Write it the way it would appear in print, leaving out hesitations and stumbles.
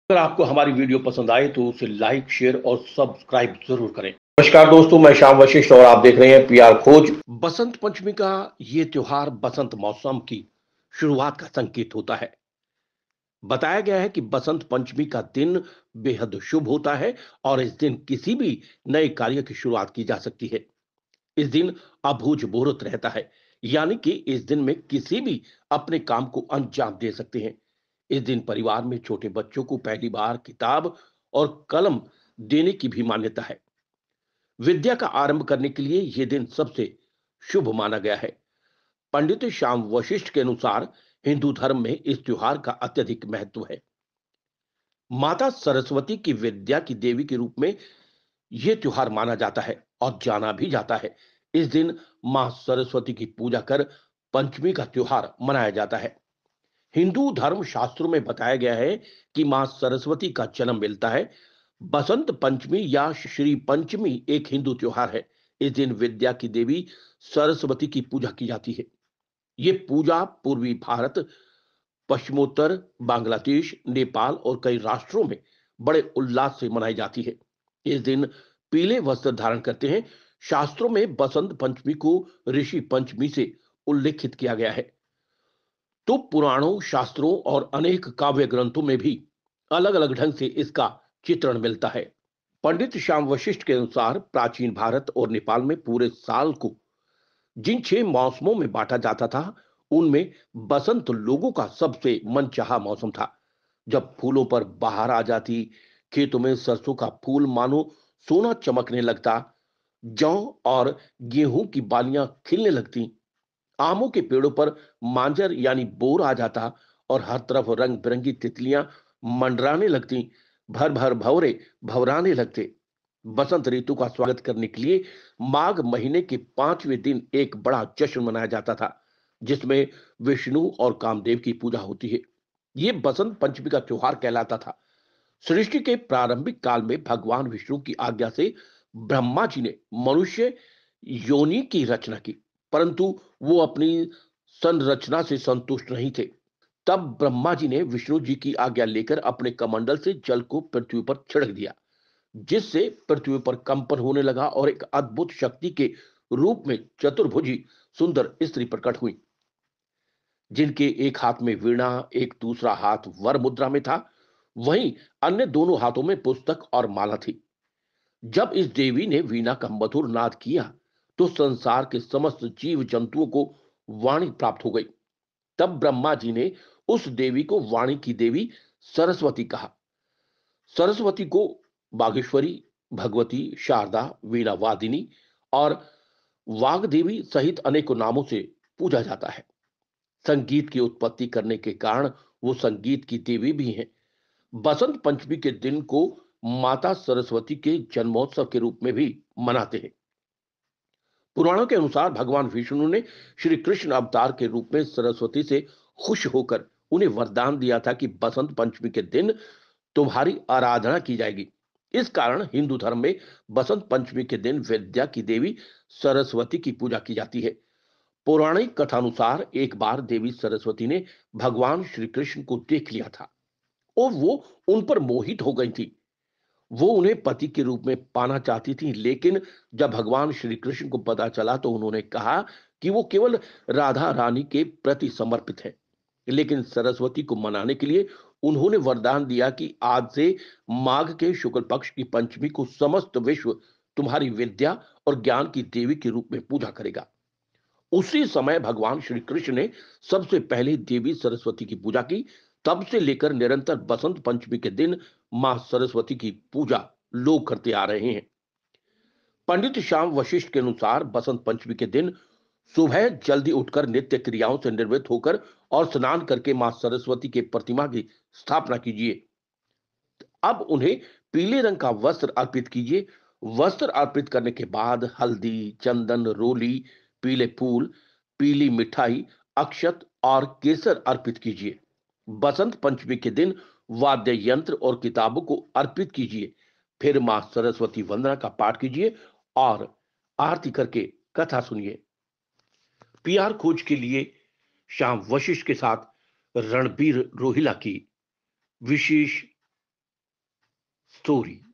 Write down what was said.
अगर आपको हमारी वीडियो पसंद आए तो उसे लाइक, शेयर और सब्सक्राइब जरूर करें। नमस्कार दोस्तों, मैं श्याम वशिष्ठ और आप देख रहे हैं पीआर खोज। बसंत पंचमी का ये त्योहार बसंत मौसम की शुरुआत का संकेत होता है। बताया गया है कि बसंत पंचमी का दिन बेहद शुभ होता है और इस दिन किसी भी नए कार्य की शुरुआत की जा सकती है। इस दिन अभूज मुहूर्त रहता है, यानी कि इस दिन में किसी भी अपने काम को अंजाम दे सकते हैं। इस दिन परिवार में छोटे बच्चों को पहली बार किताब और कलम देने की भी मान्यता है। विद्या का आरंभ करने के लिए यह दिन सबसे शुभ माना गया है। पंडित श्याम वशिष्ठ के अनुसार हिंदू धर्म में इस त्योहार का अत्यधिक महत्व है। माता सरस्वती की विद्या की देवी के रूप में यह त्योहार माना जाता है और जाना भी जाता है। इस दिन मां सरस्वती की पूजा कर पंचमी का त्योहार मनाया जाता है। हिंदू धर्म शास्त्रों में बताया गया है कि मां सरस्वती का जन्म मिलता है। बसंत पंचमी या श्री पंचमी एक हिंदू त्योहार है। इस दिन विद्या की देवी सरस्वती की पूजा की जाती है। यह पूजा पूर्वी भारत, पश्चिमोत्तर बांग्लादेश, नेपाल और कई राष्ट्रों में बड़े उल्लास से मनाई जाती है। इस दिन पीले वस्त्र धारण करते हैं। शास्त्रों में बसंत पंचमी को ऋषि पंचमी से उल्लेखित किया गया है। तो पुराणों, शास्त्रों और अनेक काव्य ग्रंथों में भी अलग अलग ढंग से इसका चित्रण मिलता है। पंडित श्याम वशिष्ठ के अनुसार प्राचीन भारत और नेपाल में पूरे साल को जिन 6 मौसमों में बांटा जाता था, उनमें बसंत लोगों का सबसे मनचाहा मौसम था। जब फूलों पर बहार आ जाती, खेतों में सरसों का फूल मानो सोना चमकने लगता, जौ और गेहूं की बालियां खिलने लगती, आमों के पेड़ों पर मांजर यानी बोर आ जाता और हर तरफ रंग बिरंगी तितलियां मंडराने लगती, भर भर भवरे भवराने लगते। बसंत ऋतु का स्वागत करने के लिए माघ महीने के 5वें दिन एक बड़ा जश्न मनाया जाता था, जिसमें विष्णु और कामदेव की पूजा होती है। यह बसंत पंचमी का त्योहार कहलाता था। सृष्टि के प्रारंभिक काल में भगवान विष्णु की आज्ञा से ब्रह्मा जी ने मनुष्य योनि की रचना की, परंतु वो अपनी संरचना से संतुष्ट नहीं थे। तब ब्रह्मा जी ने विष्णु जी की आज्ञा लेकर अपने कमंडल से जल को पृथ्वी पर छिड़क दिया, जिससे पृथ्वी पर कंपन होने लगा और एक अद्भुत शक्ति के रूप में चतुर्भुजी सुंदर स्त्री प्रकट हुई, जिनके एक हाथ में वीणा, एक दूसरा हाथ वर मुद्रा में था, वहीं अन्य दोनों हाथों में पुस्तक और माला थी। जब इस देवी ने वीणा का मधुर नाद किया, तो संसार के समस्त जीव जंतुओं को वाणी प्राप्त हो गई। तब ब्रह्मा जी ने उस देवी को वाणी की देवी सरस्वती कहा। सरस्वती को बागेश्वरी, भगवती, शारदा, वीणा वादिनी और वाग्देवी सहित अनेकों नामों से पूजा जाता है। संगीत की उत्पत्ति करने के कारण वो संगीत की देवी भी हैं। बसंत पंचमी के दिन को माता सरस्वती के जन्मोत्सव के रूप में भी मनाते हैं। पुराणों के अनुसार भगवान विष्णु ने श्री कृष्ण अवतार के रूप में सरस्वती से खुश होकर उन्हें वरदान दिया था कि बसंत पंचमी के दिन तुम्हारी आराधना की जाएगी। इस कारण हिंदू धर्म में बसंत पंचमी के दिन विद्या की देवी सरस्वती की पूजा की जाती है। पौराणिक कथानुसार एक बार देवी सरस्वती ने भगवान श्री कृष्ण को देख लिया था और वो उन पर मोहित हो गई थी। वो उन्हें पति के रूप में पाना चाहती थी, लेकिन जब भगवान श्री कृष्ण को पता चला तो उन्होंने कहा कि वो केवल राधा रानी के प्रति समर्पित है। लेकिन सरस्वती को मनाने के लिए उन्होंने वरदान दिया कि आज से माघ के शुक्ल पक्ष की पंचमी को समस्त विश्व तुम्हारी विद्या और ज्ञान की देवी के रूप में पूजा करेगा। उसी समय भगवान श्री कृष्ण ने सबसे पहले देवी सरस्वती की पूजा की। तब से लेकर निरंतर बसंत पंचमी के दिन मां सरस्वती की पूजा लोग करते आ रहे हैं। पंडित श्याम वशिष्ठ के अनुसार बसंत पंचमी के दिन सुबह जल्दी उठकर नित्य क्रियाओं से निर्वृत्त होकर और स्नान करके मां सरस्वती के प्रतिमा की स्थापना कीजिए। अब उन्हें पीले रंग का वस्त्र अर्पित कीजिए। वस्त्र अर्पित करने के बाद हल्दी, चंदन, रोली, पीले फूल, पीली मिठाई, अक्षत और केसर अर्पित कीजिए। बसंत पंचमी के दिन वाद्य यंत्र और किताबों को अर्पित कीजिए। फिर मां सरस्वती वंदना का पाठ कीजिए और आरती करके कथा सुनिए। पीआर खोज के लिए श्याम वशिष्ठ के साथ रणबीर रोहिला की विशेष स्टोरी।